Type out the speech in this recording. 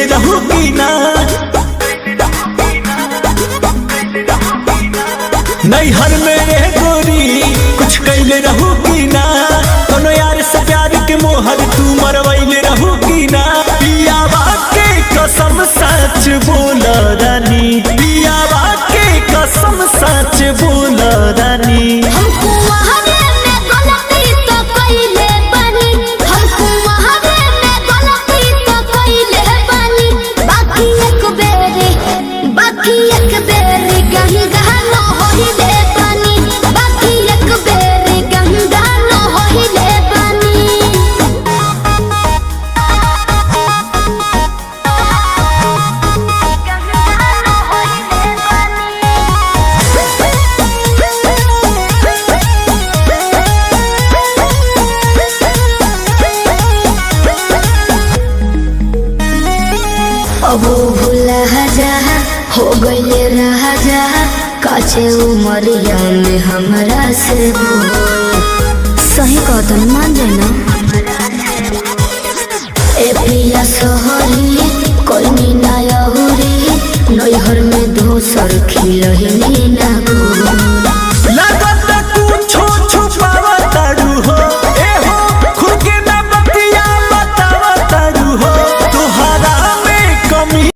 कैले रहू की ना नैहर मेरे गोरी कुछ कैले रहू की ना कोनो यार से प्यार के मोहर तू मरवैले रहू की ना पियावा के कसम सच बोल रानी पियावा के कसम सच बोल रानी अब भूला जा हो गए रहा जा काचे उमरिया में हमरा से सही कहता मान जाना ए पिया सोहरी कोई ना यहुरी नैहर में दोसर खिलही ना गो